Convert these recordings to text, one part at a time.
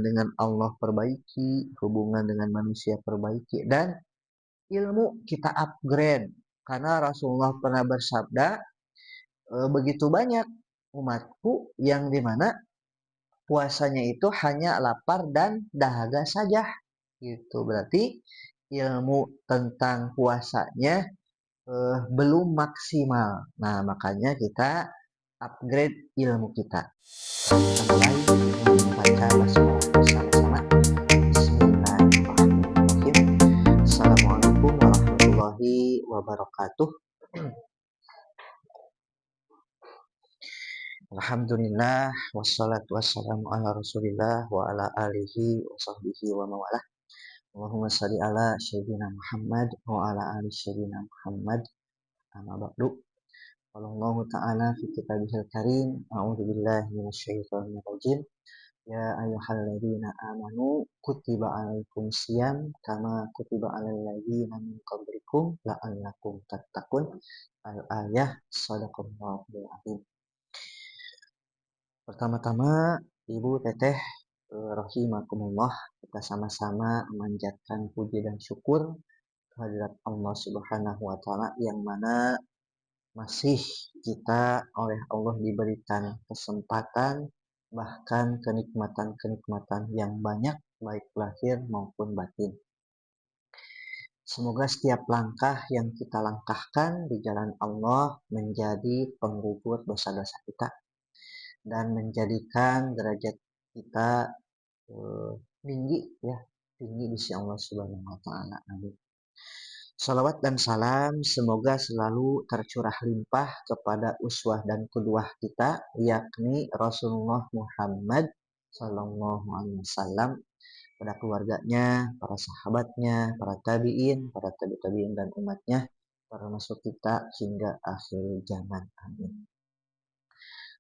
dengan Allah perbaiki, hubungan dengan manusia perbaiki, dan ilmu kita upgrade. Karena Rasulullah pernah bersabda, begitu banyak umatku yang dimana puasanya itu hanya lapar dan dahaga saja. Gitu. Berarti ilmu tentang puasanya belum maksimal. Nah, makanya kita upgrade ilmu kita. Kita mulai dengan membaca basmalah bersama-sama. Bismillahirrahmanirrahim. Assalamualaikum warahmatullahi wabarakatuh. Alhamdulillah wassalatu wassalamu ala Rasulillah wa ala alihi wa sahbihi wa mawalah. Allahumma shalli ala sayyidina Muhammad wa ala ali sayyidina Muhammad. Amma ba'du. Qala Allah Ta'ala fi kitabihil karim, a'udzu billahi minasyaitonir rajim. Ya ayyuhalladzina amanu kutiba alaikumus shiyam kama kutiba alal ladzina min qablikum la'allakum tattaqun. Al-ayah. Shadaqallahul azim. Pertama-tama Ibu Teteh rahimakumullah, kita sama-sama memanjatkan puji dan syukur kehadirat Allah Subhanahu wa taala yang mana masih kita oleh Allah diberikan kesempatan, bahkan kenikmatan-kenikmatan yang banyak, baik lahir maupun batin. Semoga setiap langkah yang kita langkahkan di jalan Allah menjadi penggugur dosa-dosa kita dan menjadikan derajat kita tinggi, ya, tinggi di sisi Allah Subhanahu wa taala. Amin. Salawat dan salam semoga selalu tercurah limpah kepada uswah dan qudwah kita, yakni Rasulullah Muhammad sallallahu alaihi wasallam, pada keluarganya, para sahabatnya, para tabi'in, para tabi'in dan umatnya, termasuk kita hingga akhir zaman. Amin.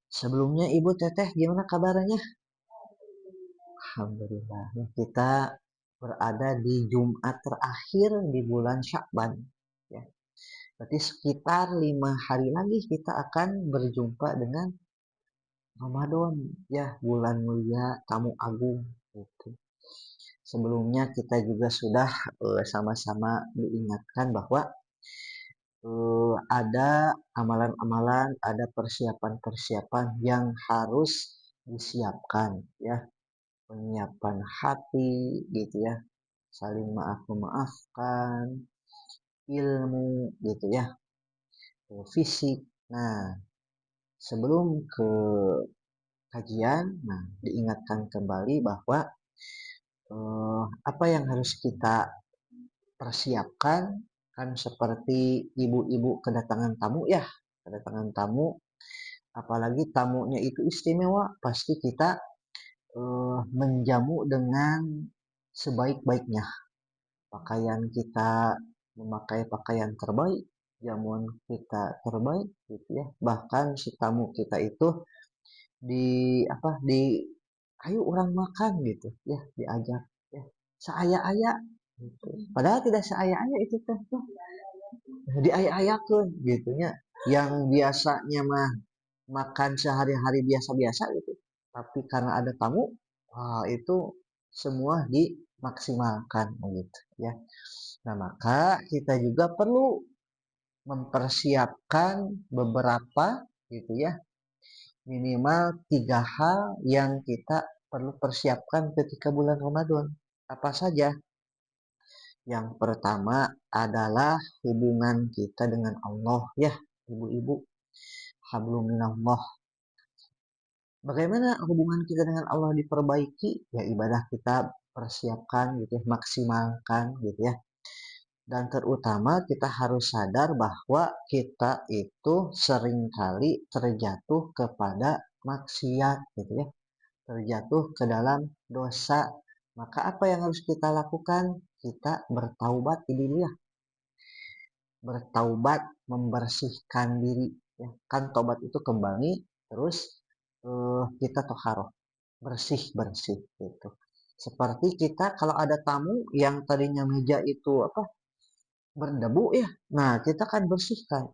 Sebelumnya Ibu Teteh gimana kabarnya? Alhamdulillah, kita berada di Jumat terakhir di bulan Sya'ban, ya. Berarti sekitar 5 hari lagi kita akan berjumpa dengan Ramadan, ya, bulan mulia, tamu agung, gitu. Sebelumnya kita juga sudah sama-sama diingatkan bahwa ada amalan-amalan, ada persiapan-persiapan yang harus disiapkan, ya. Penyiapan hati, gitu ya, saling maaf memaafkan, ilmu, gitu ya, fisik. Nah, sebelum ke kajian, nah, diingatkan kembali bahwa apa yang harus kita persiapkan, kan seperti ibu-ibu kedatangan tamu, ya, kedatangan tamu, apalagi tamunya itu istimewa, pasti kita menjamu dengan sebaik-baiknya. Pakaian kita memakai pakaian terbaik, jamuan kita terbaik, gitu ya. Bahkan si tamu kita itu di ayo orang makan, gitu ya, diajak, ya, seaya-aya, gitu. Padahal tidak seaya-aya itu teh, diaya-ayakeun gitu nya. Yang biasanya mah makan sehari-hari biasa-biasa gitu. Tapi karena ada tamu, wah, itu semua dimaksimalkan gitu ya. Nah, maka kita juga perlu mempersiapkan beberapa, gitu ya, minimal 3 hal yang kita perlu persiapkan ketika bulan Ramadan. Apa saja? Yang pertama adalah hubungan kita dengan Allah, ya, ibu-ibu. Hablum minallah. Bagaimana hubungan kita dengan Allah diperbaiki? Ya, ibadah kita persiapkan, gitu ya, maksimalkan, gitu ya. Dan terutama kita harus sadar bahwa kita itu seringkali terjatuh kepada maksiat, gitu ya, terjatuh ke dalam dosa. Maka apa yang harus kita lakukan? Kita bertaubat dulu, ya, bertaubat, membersihkan diri, ya. Kan tobat itu kembali, terus kita toharoh, bersih gitu. Seperti kita kalau ada tamu yang tadinya meja itu berdebu, ya, nah kita kan bersihkan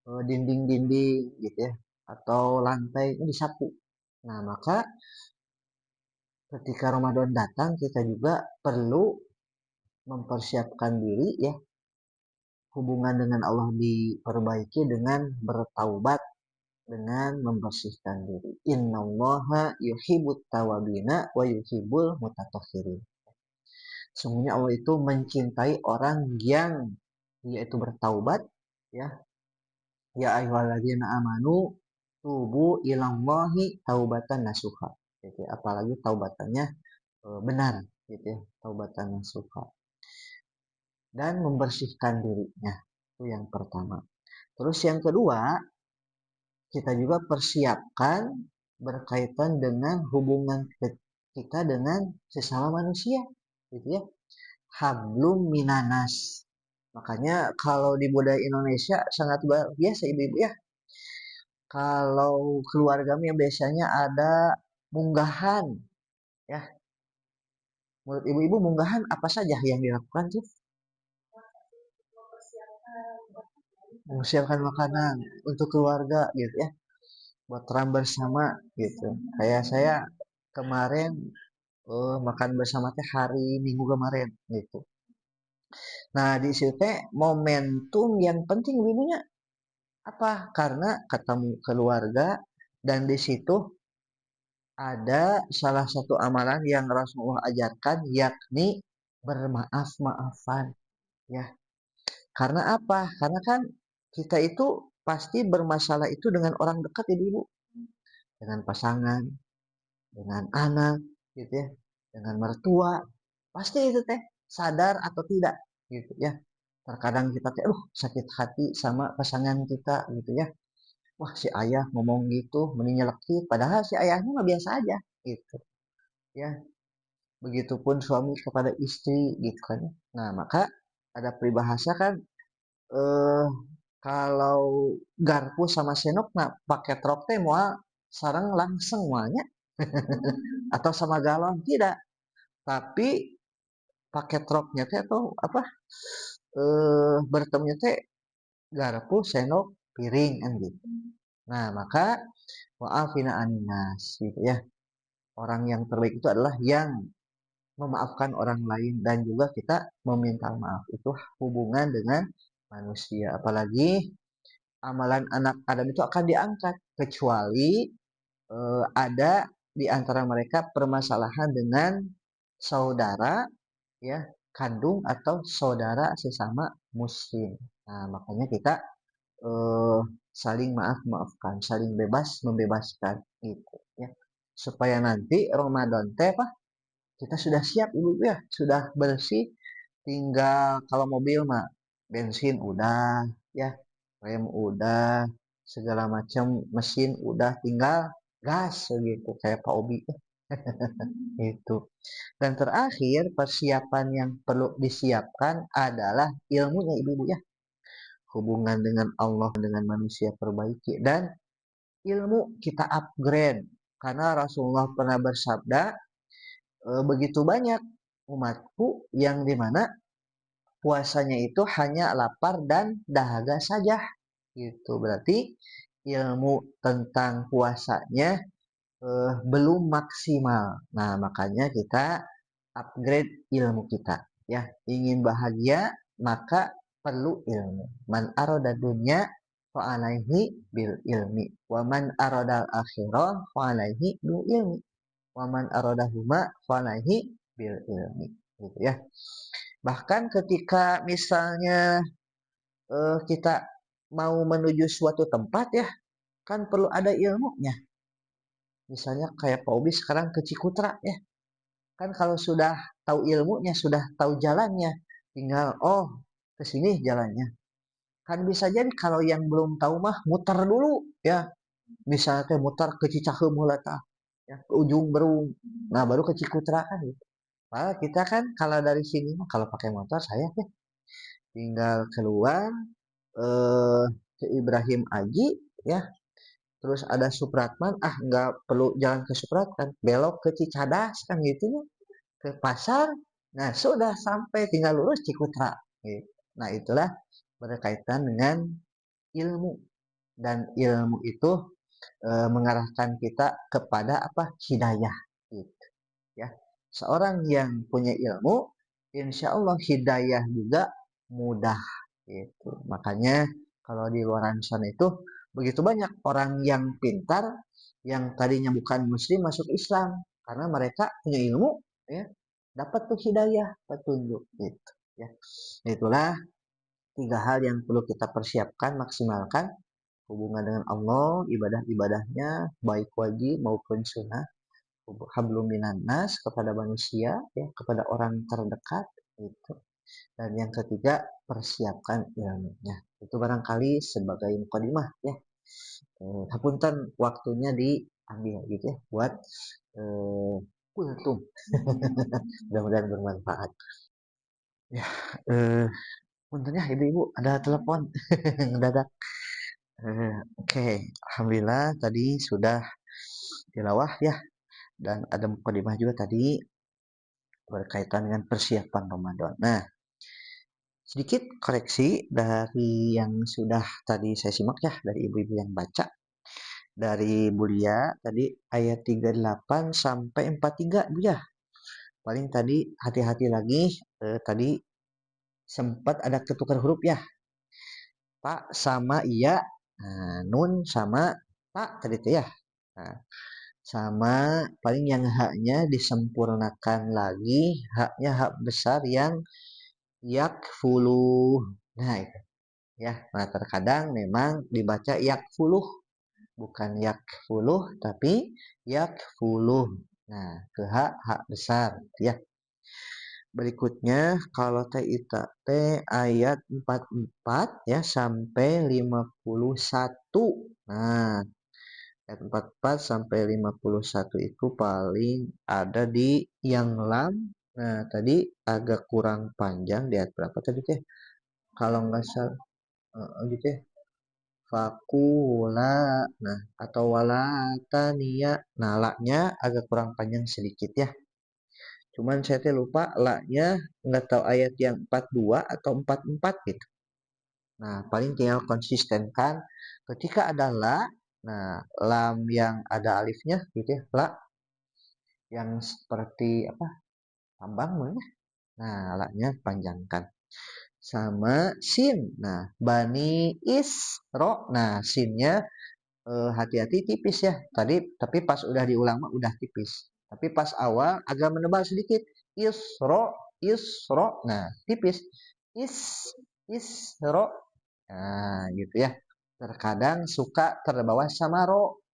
dinding-dinding, gitu ya, atau lantai ini disapu. Nah, maka ketika Ramadan datang kita juga perlu mempersiapkan diri ya, hubungan dengan Allah diperbaiki dengan bertaubat, dengan membersihkan diri. Innallaha yuhibbut tawabina wa yuhibbul mutatahhirin. Sungguhnya Allah itu mencintai orang yang dia itu bertaubat ya. Ya ayyuhalladzina amanu tubu ilallahi taubatan nasuha. Gitu, apalagi taubatannya benar gitu ya, taubatan nasuha. Dan membersihkan dirinya. Itu yang pertama. Terus yang kedua, kita juga persiapkan berkaitan dengan hubungan kita dengan sesama manusia gitu ya. Hablum minanas. Makanya kalau di budaya Indonesia sangat biasa ibu-ibu ya. Kalau keluarga biasanya ada munggahan ya. Menurut ibu-ibu munggahan apa saja yang dilakukan tuh? Mempersiapkan makanan untuk keluarga gitu ya. Buat terang bersama gitu. Kayak saya kemarin makan bersama teh hari Minggu kemarin gitu. Nah, di situ teh momentum yang penting ibunya apa? Karena ketemu keluarga dan di situ ada salah satu amalan yang Rasulullah ajarkan yakni bermaaf-maafan ya. Karena apa? Karena kan kita itu pasti bermasalah itu dengan orang dekat ibu, dengan pasangan, dengan anak gitu ya, dengan mertua. Pasti itu teh sadar atau tidak gitu ya. Terkadang kita teh sakit hati sama pasangan kita gitu ya. Wah, si ayah ngomong gitu mending nyelekit padahal si ayahnya mah biasa aja gitu ya. Begitupun suami kepada istri gitu kan. Nah, maka ada peribahasa kan eh kalau garpu sama senok nah pakai trok teh moal sarang langsung moalnya atau sama galon tidak, tapi pakai troknya teh atau apa bertemunya teh garpu, sendok, piring kan gitu. Nah, maka wa'afina aninas gitu ya. Orang yang terbaik itu adalah yang memaafkan orang lain dan juga kita meminta maaf. Itu hubungan dengan manusia. Apalagi amalan anak Adam itu akan diangkat kecuali ada di antara mereka permasalahan dengan saudara ya, kandung atau saudara sesama muslim. Nah, makanya kita eh, saling maafkan, saling bebas membebaskan gitu ya. Supaya nanti Ramadan teh apa? Kita sudah siap ibu ya, sudah bersih. Tinggal kalau mobil mah bensin udah ya, rem udah, segala macam mesin udah, tinggal gas gitu kayak Pak Obi itu. Dan terakhir persiapan yang perlu disiapkan adalah ilmunya ibu ya. Hubungan dengan Allah dengan manusia perbaiki dan ilmu kita upgrade karena Rasulullah pernah bersabda begitu banyak umatku yang dimana puasanya itu hanya lapar dan dahaga saja gitu berarti ilmu tentang puasanya belum maksimal. Nah, makanya kita upgrade ilmu kita ya. Ingin bahagia maka perlu ilmu. Man aroda dunya fa alaihi bil ilmi wa man aroda akhirah fa alaihi bil ilmi wa man aroda huma fa alaihi bil ilmi gitu ya. Bahkan ketika misalnya kita mau menuju suatu tempat ya kan perlu ada ilmunya. Misalnya kayak Pak Obi sekarang ke Cikutra ya. Kan kalau sudah tahu ilmunya, sudah tahu jalannya, tinggal oh ke sini jalannya. Kan bisa jadi kalau yang belum tahu mah muter dulu ya. Misalnya muter ke Cicaheum heula tah, ya, ke ujung Berung. Nah, baru ke Cikutra kan gitu. Nah, kita kan kalau dari sini mah kalau pakai motor saya ya tinggal keluar eh ke Ibrahim Aji ya. Terus ada Supratman, nggak perlu jalan ke Supratman, belok ke Cicadas kan gitu ya. Ke pasar. Nah, sudah sampai tinggal lurus Cikutra. Gitu. Nah, itulah berkaitan dengan ilmu dan ilmu itu mengarahkan kita kepada apa? Hidayah gitu. Ya. Seorang yang punya ilmu, insya Allah hidayah juga mudah. Gitu. Makanya kalau di luar sana itu begitu banyak orang yang pintar, yang tadinya bukan muslim masuk Islam. Karena mereka punya ilmu, ya, dapat tuh hidayah, petunjuk. Gitu, ya. Itulah tiga hal yang perlu kita persiapkan, maksimalkan hubungan dengan Allah, ibadah-ibadahnya, baik wajib maupun sunnah, hablum minan nas kepada manusia, ya, kepada orang terdekat itu. Dan yang ketiga, persiapkan ilmunya. Itu barangkali sebagai mukadimah, ya. Hapunten waktunya diambil gitu ya buat kultum. Mudah-mudahan bermanfaat. Ya, puntennya ibu-ibu ada telepon mendadak. Oke, alhamdulillah tadi sudah tilawah ya, dan ada mukadimah juga tadi berkaitan dengan persiapan Ramadan. Nah, sedikit koreksi dari yang sudah tadi saya simak ya, dari ibu-ibu yang baca. Dari Bulia tadi ayat 38 sampai 43 Bu ya. Paling tadi hati-hati lagi, tadi sempat ada ketukar huruf ya. Pak sama iya, nah, nun sama pak tadi itu ya. Nah, sama paling yang haknya disempurnakan lagi, haknya hak besar yang yakfuluh. Nah, itu ya. Nah, terkadang memang dibaca yakfuluh, bukan yakfuluh tapi yakfuluh. Nah, ke hak besar ya. Berikutnya kalau ita ayat 44 ya sampai 51. Nah, ayat 44 sampai 51 itu paling ada di yang lam. Nah, tadi agak kurang panjang di ayat berapa tadi teh? Kalau nggak salah gitu ya. Fakula, nah, atau walatania. Nah, laknya agak kurang panjang sedikit ya. Cuman saya teh lupa laknya nggak tahu ayat yang 42 atau 44 gitu. Nah, paling tinggal konsistenkan ketika ada la, nah, lam yang ada alifnya gitu ya, la yang seperti apa? Tambang namanya. Nah, laknya panjangkan. Sama sin. Nah, bani isro. Nah, sinnya hati-hati tipis ya. Tadi tapi pas udah diulang mah udah tipis. Tapi pas awal agak menebal sedikit. Isro, isro. Nah, tipis. Isro. Nah, gitu ya. Terkadang suka terbawa sama ro.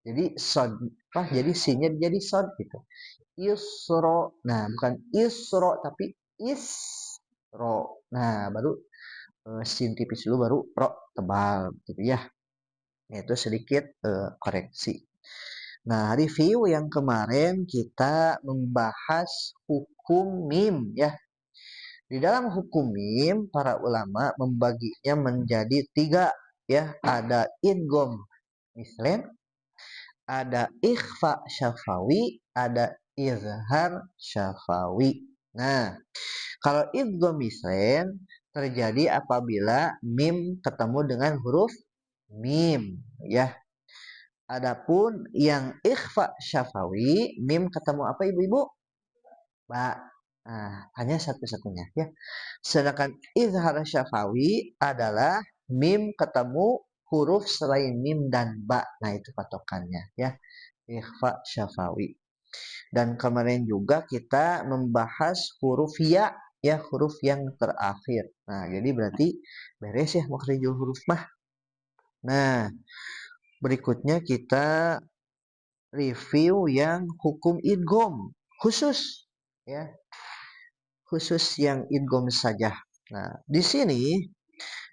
Jadi sod, jadi sinnya jadi sod gitu. Isro. Nah, bukan isro tapi isro. Nah, baru sin tipis dulu baru ro tebal gitu ya. Itu sedikit koreksi. Nah, review yang kemarin kita membahas hukum mim ya. Di dalam hukum mim, para ulama membaginya menjadi tiga ya. Ada idgham mislen, ada ikhfa syafawi, ada izhar syafawi. Nah, kalau idgham mislen terjadi apabila mim ketemu dengan huruf mim ya. Adapun yang ikhfa syafawi, mim ketemu apa ibu-ibu? Ba. Nah, hanya satu-satunya ya. Sedangkan izhar syafawi adalah mim ketemu huruf selain mim dan ba. Nah, itu patokannya ya. Ikhfa syafawi. Dan kemarin juga kita membahas huruf ya, huruf yang terakhir. Nah, jadi berarti beres ya makhrajul huruf mah. Nah, berikutnya kita review yang hukum idgham khusus ya, khusus yang idgham saja. Nah, di sini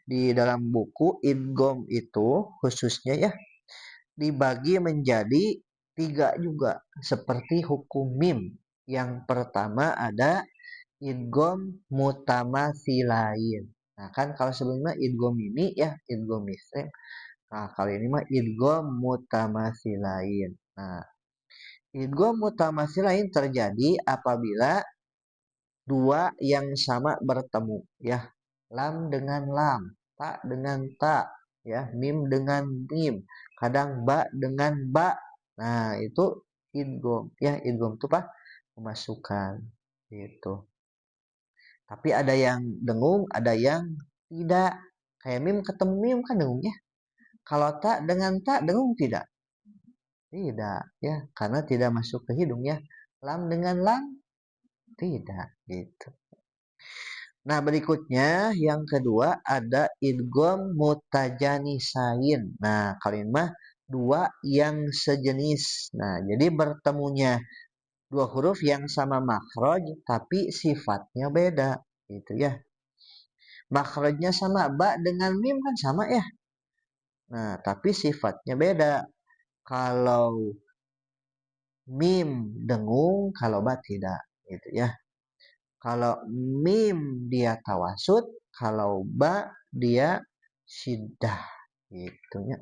di dalam buku idgham itu khususnya ya dibagi menjadi tiga juga seperti hukum mim. Yang pertama ada idgham mutamatsilain. Nah, kan kalau sebelumnya idgham ini ya idgham misrem. Nah, kali ini mah idgham mutamatsilain. Nah, idgham mutamatsilain terjadi apabila dua yang sama bertemu ya. Lam dengan lam, ta dengan ta, ya, mim dengan mim, kadang ba dengan ba. Nah, itu idgham ya, idgham itu apa? memasukkan gitu. Tapi ada yang dengung, ada yang tidak. Kayak mim ketemu mim kan dengungnya. Kalau tak dengan tak dengung tidak? Tidak, ya, karena tidak masuk ke hidung ya. Lam dengan lam tidak gitu. Nah, berikutnya yang kedua ada idgham mutajanisain. Nah, kalimat dua yang sejenis. Nah, jadi bertemunya dua huruf yang sama makhraj tapi sifatnya beda gitu ya. Makhrajnya sama, ba dengan mim kan sama ya. Nah, tapi sifatnya beda. Kalau mim dengung, kalau ba tidak gitu ya. Kalau mim dia tawasud, kalau ba dia syiddah gitu ya.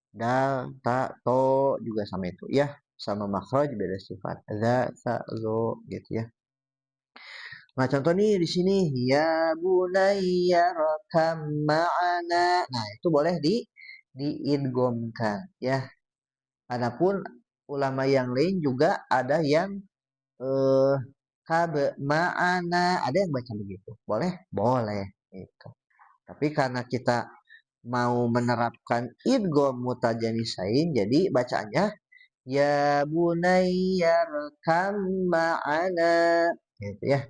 Dal, ta, to juga sama itu ya. Sama makhraj beda sifat. Za, sa, zo gitu ya. Nah, contoh nih di sini ya bunayya rakam ma'ana. Nah, itu boleh diidghamkan ya. Adapun ulama yang lain juga ada yang eh kabe ma'ana, ada yang baca begitu. Boleh? Boleh gitu. Tapi karena kita mau menerapkan idgham mutajanisain, jadi bacaannya ya bunayya rakam ma'ana gitu ya.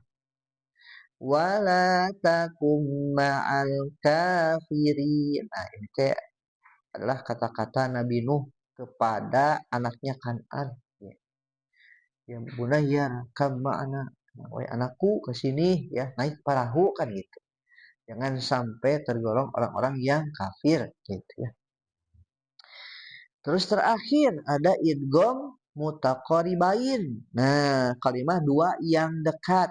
Wala takum ma'al kafirin. Nah, ini adalah kata-kata Nabi Nuh kepada anaknya Kan'an. Ya, ya bunayya kam ma'ana. Nah, wahai anakku ke sini ya, naik perahu kan gitu. Jangan sampai tergolong orang-orang yang kafir gitu ya. Terus terakhir ada idgham mutaqaribain. Nah, kalimat dua yang dekat.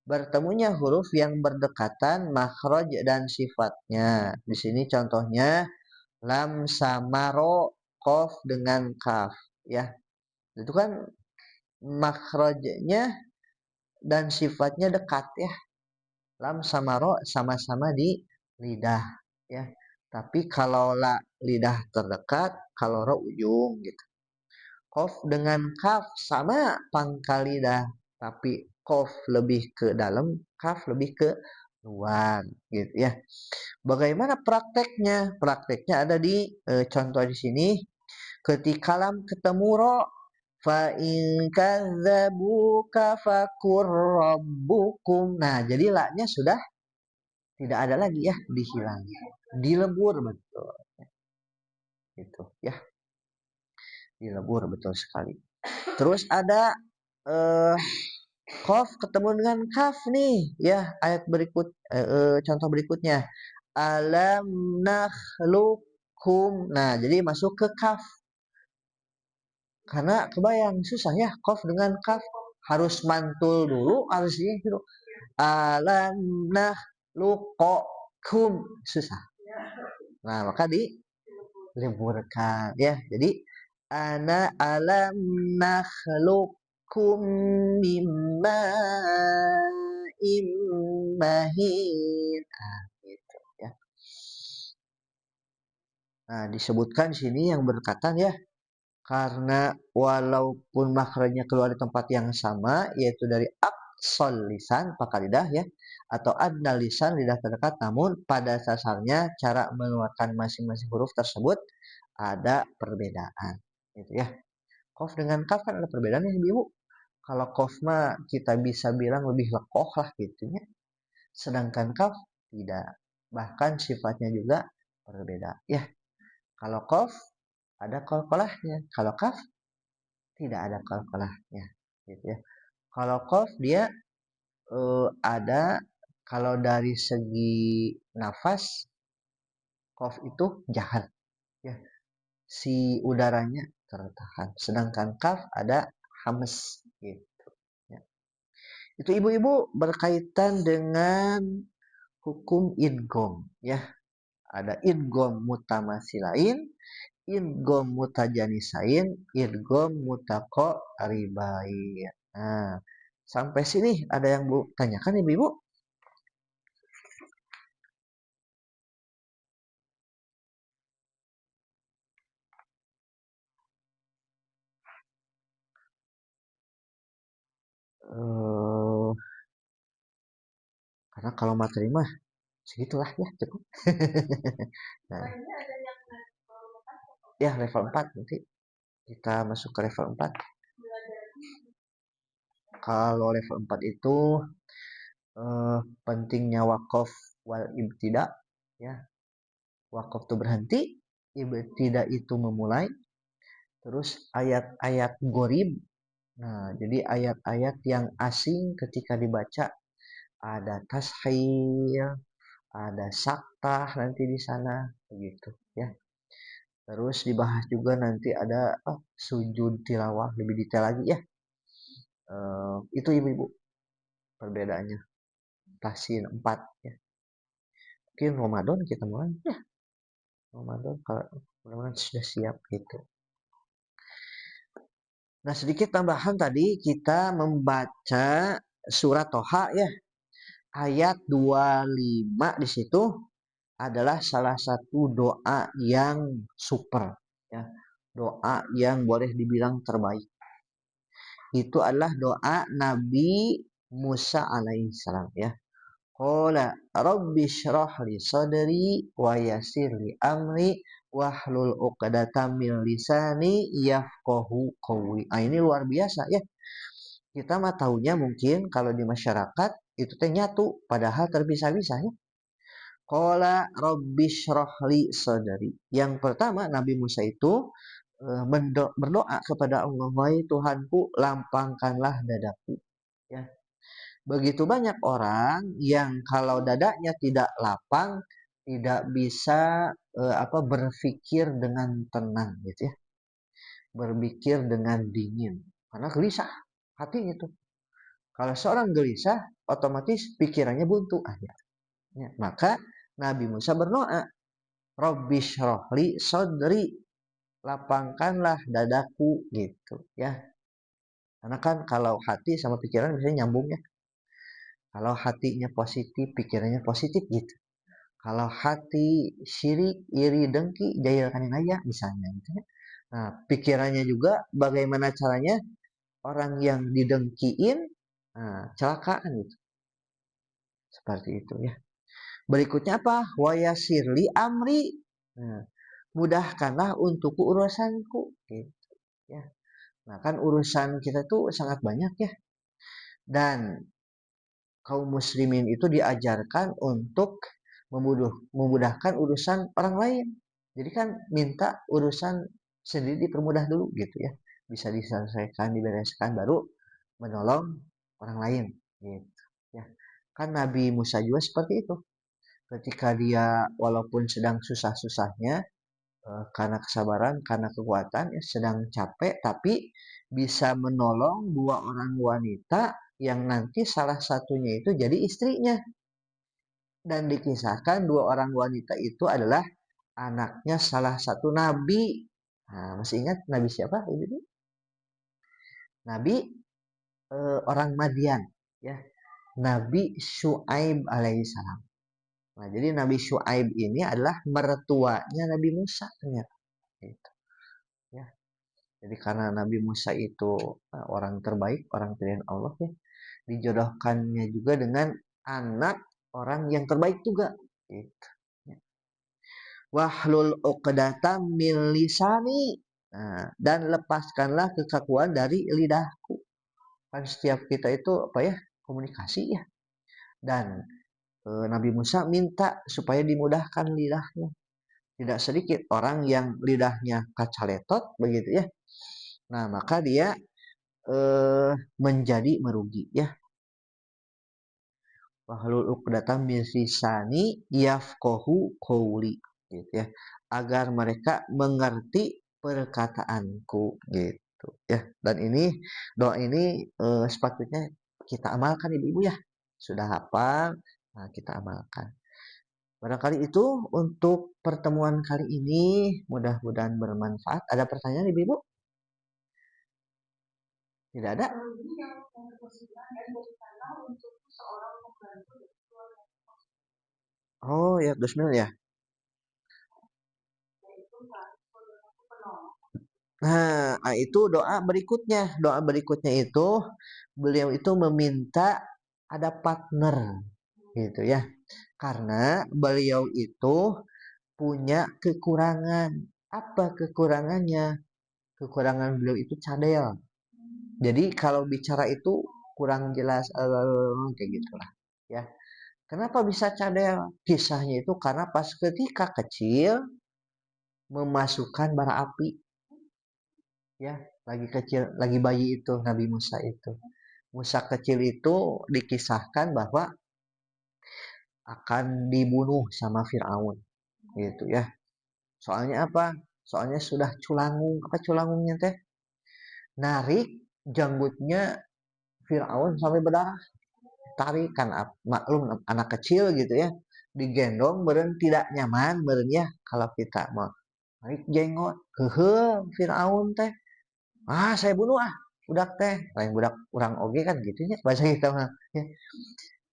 Bertemunya huruf yang berdekatan makhraj dan sifatnya. Di sini contohnya lam sama ro, kof dengan kaf ya. Itu kan makhrajnya dan sifatnya dekat ya. Lam sama ro sama-sama di lidah ya. Tapi kalau la lidah terdekat, kalau ro ujung gitu. Kof dengan kaf sama pangkal lidah, tapi kof lebih ke dalam, kaf lebih ke luar gitu ya. Bagaimana prakteknya? Prakteknya ada di contoh di sini. Ketika lam ketemu ro, fa in kadzabuka fakur rabbukum. Nah, jadi la-nya sudah tidak ada lagi ya, dihilang. Dilebur betul. Gitu ya, dilebur betul sekali. Terus ada eh Qaf ketemu dengan kaf nih ya, ayat berikut contoh berikutnya alam nakhluqukum. Nah, jadi masuk ke kaf karena kebayang susah ya qaf dengan kaf, harus mantul dulu, harus gitu. Alam nakhluqukum susah. Nah, maka diliburkan ya. Jadi ana alam nakhluqukum mimma mahin. Nah, gitu ya. Nah, disebutkan di sini yang berkatan ya, karena walaupun makhrajnya keluar di tempat yang sama, yaitu dari aqsal lisan, pangkal lidah ya, atau adnal lisan, lidah terdekat, namun pada dasarnya cara mengeluarkan masing-masing huruf tersebut ada perbedaan. Gitu ya. Qaf dengan kaf kan ada perbedaan ya, Ibu. Kalau qaf mah kita bisa bilang lebih lekoh lah gitu ya. Sedangkan kaf tidak. Bahkan sifatnya juga berbeda. Ya, kalau qaf ada qalqalahnya. Kalau kaf tidak ada qalqalahnya. Gitu ya. Kalau qaf dia ada, kalau dari segi nafas qaf itu jahat ya. Si udaranya tertahan. Sedangkan kaf ada hames gitu. Ya. Itu ibu-ibu berkaitan dengan hukum idgham ya. Ada idgham mutamasilain, idgham mutajanisain, idgham mutaqaribain. Nah, sampai sini ada yang Bu tanyakan ibu-ibu? Eh, karena kalau materi mah segitulah ya cukup. Nah, ya level 4 nanti kita masuk ke level 4. Kalau level 4 itu pentingnya wakaf wal ibtida, ya. Wakaf itu berhenti, ibtida itu memulai, terus ayat-ayat gorib. Nah, jadi ayat-ayat yang asing ketika dibaca ada tashil, ada saktah nanti di sana begitu ya. Terus dibahas juga nanti ada sujud tilawah lebih detail lagi ya. Itu ibu-ibu perbedaannya tasin 4 ya. Mungkin Ramadan kita mulai ya. Ramadan kalau mudah-mudahan sudah siap gitu. Nah, sedikit tambahan tadi kita membaca surat Toha ya. Ayat 25 di situ adalah salah satu doa yang super ya. Doa yang boleh dibilang terbaik. Itu adalah doa Nabi Musa alaihissalam ya. Qala rabbi shrah li sadri wa yassir li amri wahlul 'uqdatam min lisani yafqahu qawli. Ah, ini luar biasa ya. Kita mah taunya mungkin kalau di masyarakat itu teh nyatu padahal terpisah-pisah ya. Qala rabbi shrah li sadri. Yang pertama Nabi Musa itu berdoa kepada Allah, "Wahai Tuhanku, lampangkanlah dadaku." Ya. Begitu banyak orang yang kalau dadanya tidak lapang, tidak bisa berpikir dengan tenang gitu ya. Berpikir dengan dingin karena gelisah hatinya itu. Kalau seorang gelisah, otomatis pikirannya buntu aja. Ya, maka Nabi Musa berdoa, "Rabbi syrahli sodri." Lapangkanlah dadaku gitu ya. Karena kan kalau hati sama pikiran biasanya nyambung ya. Kalau hatinya positif, pikirannya positif gitu. Kalau hati syirik, iri, dengki, jahilkan yang aja misalnya gitu ya. Nah, pikirannya juga bagaimana caranya orang yang didengkiin celakaan gitu. Seperti itu ya. Berikutnya apa? Wayasirli amri. Nah, mudahkanlah untukku urusanku gitu ya. Nah, kan urusan kita tuh sangat banyak ya. Dan kaum muslimin itu diajarkan untuk memudahkan urusan orang lain. Jadi kan minta urusan sendiri dipermudah dulu gitu ya. Bisa diselesaikan, dibereskan baru menolong orang lain gitu ya. Kan Nabi Musa juga seperti itu. Ketika dia walaupun sedang susah-susahnya karena kesabaran, karena kekuatan, ya, sedang capek, tapi bisa menolong dua orang wanita yang nanti salah satunya itu jadi istrinya. Dan dikisahkan dua orang wanita itu adalah anaknya salah satu nabi. Nah, masih ingat nabi siapa? Ini nabi orang Madian, ya. Nabi Syuaib alaihissalam. Nah, jadi Nabi Syuaib ini adalah mertuanya Nabi Musa ternyata. Gitu, ya. Jadi karena Nabi Musa itu orang terbaik, orang pilihan Allah ya, dijodohkannya juga dengan anak orang yang terbaik juga. Gitu. Ya. Wahlul uqdatam min lisani. Nah, dan lepaskanlah kekakuan dari lidahku. Kan setiap kita itu apa ya? Komunikasi ya. Dan Nabi Musa minta supaya dimudahkan lidahnya. Tidak sedikit orang yang lidahnya kacaletot begitu ya. Nah, maka dia menjadi merugi ya. Wahlul 'uqdatam min lisani yafqahu qawli gitu ya. Agar mereka mengerti perkataanku gitu ya. Dan ini doa ini sepatutnya kita amalkan ibu-ibu ya. Sudah hafal, nah kita amalkan. Barangkali itu untuk pertemuan kali ini mudah-mudahan bermanfaat. Ada pertanyaan ibu-ibu? Tidak ada? Oh ya, Dusmil ya. Nah, itu doa berikutnya. Doa berikutnya itu beliau itu meminta ada partner gitu ya. Karena beliau itu punya kekurangan. Apa kekurangannya? Kekurangan beliau itu cadel. Jadi kalau bicara itu kurang jelas kayak gitulah ya. Kenapa bisa cadel? Kisahnya itu karena pas ketika kecil memasukkan bara api ya, lagi kecil, lagi bayi itu Nabi Musa itu. Musa kecil itu dikisahkan bahwa akan dibunuh sama Firaun gitu ya. Soalnya apa? Soalnya sudah culangung. Apa culangungnya teh? Narik janggutnya Firaun sampai berdarah. Tarik kan maklum anak kecil gitu ya. Digendong beren tidak nyaman beren ya kalau kita mau narik jenggot. Hehe Firaun teh. Ah saya bunuh ah. Budak teh. Lain budak orang oge kan gitu ya bahasa kita mah. Ya.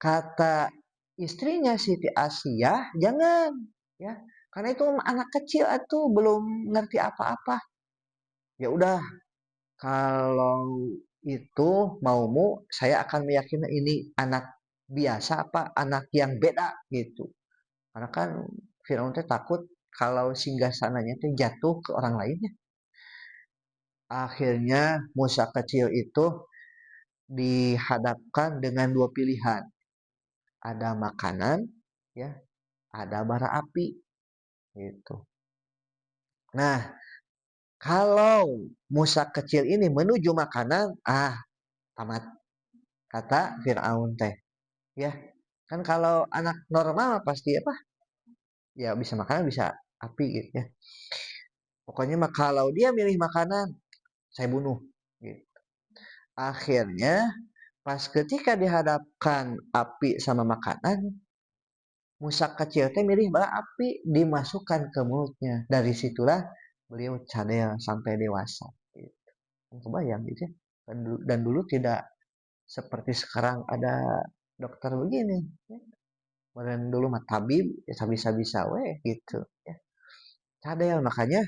Kata istrinya Siti Asiyah jangan ya. Karena itu anak kecil itu belum ngerti apa-apa. Ya udah, kalau itu maumu, saya akan meyakini ini anak biasa apa anak yang beda gitu. Karena kan Firaun teh takut kalau singgah sananya teh jatuh ke orang lainnya. Akhirnya Musa kecil itu dihadapkan dengan dua pilihan. Ada makanan, ya, ada bara api gitu. Nah, kalau Musa kecil ini menuju makanan, tamat kata Firaun teh. Ya, kan kalau anak normal pasti apa? Ya bisa makanan bisa api gitu ya. Pokoknya mah kalau dia milih makanan, saya bunuh. Gitu. Akhirnya pas ketika dihadapkan api sama makanan, Musa kecil teh milih bara api dimasukkan ke mulutnya. Dari situlah beliau cadel sampai dewasa. Gitu. Kebayang gitu ya. Dan dulu tidak seperti sekarang ada dokter begini. Ya. Kemudian dulu mah tabib, ya bisa-bisa weh gitu. Ya. Cadel, makanya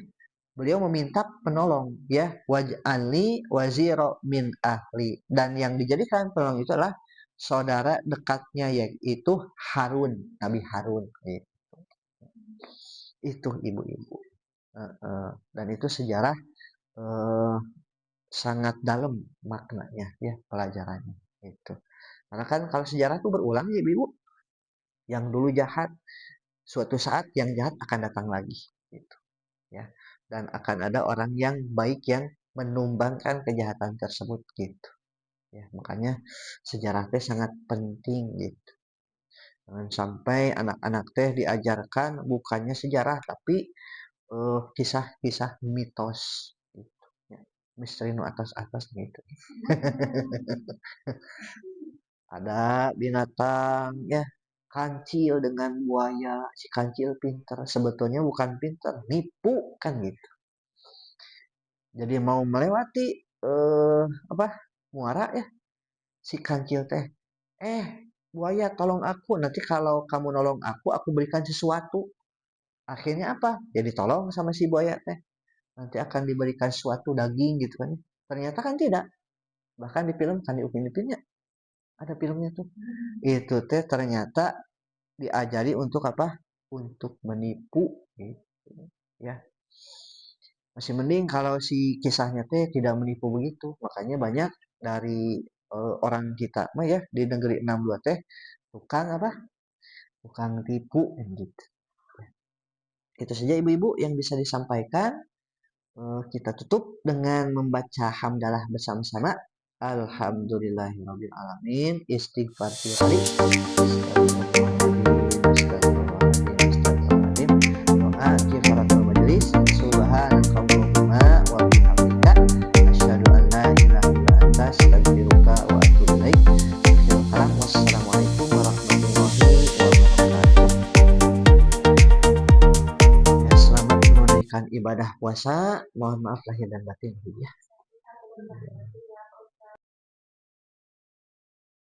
beliau meminta penolong ya, waj'alni waziro min ahli, dan yang dijadikan penolong itu adalah saudara dekatnya yaitu Harun, Nabi Harun gitu. Itu ibu-ibu. Dan itu sejarah uh, sangat dalam maknanya ya, pelajarannya itu. Karena kan kalau sejarah itu berulang ya ibu, yang dulu jahat suatu saat yang jahat akan datang lagi gitu ya, dan akan ada orang yang baik yang menumbangkan kejahatan tersebut gitu ya. Makanya sejarah teh sangat penting gitu. Jangan sampai anak-anak teh diajarkan bukannya sejarah tapi kisah-kisah mitos gitu ya. Misteri nu atas-atas gitu. Ada binatang ya, kancil dengan buaya. Si kancil pinter, sebetulnya bukan pinter, nipu kan gitu. Jadi mau melewati apa muara ya, si kancil teh, buaya tolong aku, nanti kalau kamu nolong aku berikan sesuatu. Akhirnya apa, jadi tolong sama si buaya teh, nanti akan diberikan suatu daging gitu kan. Ternyata kan tidak. Bahkan di film kan, di Upin Ipinnya ada filmnya tuh, itu teh ternyata diajari untuk apa, untuk menipu gitu ya. Masih mending kalau si kisahnya teh tidak menipu begitu. Makanya banyak dari orang kita mah ya di negeri 62 teh tukang apa? Tukang tipu gitu. Itu saja ibu-ibu yang bisa disampaikan. Kita tutup dengan membaca hamdalah bersama-sama. Alhamdulillahirabbil alamin. Istighfar kali. Doa kifaratul majelis. Subhanakallahumma wa bihamdika asyhadu an la ilaha illa anta astaghfiruka wa atubu ilaik. Wassalamualaikum warahmatullahi wabarakatuh. Ya, selamat menunaikan ibadah puasa. Mohon maaf lahir dan batin ya.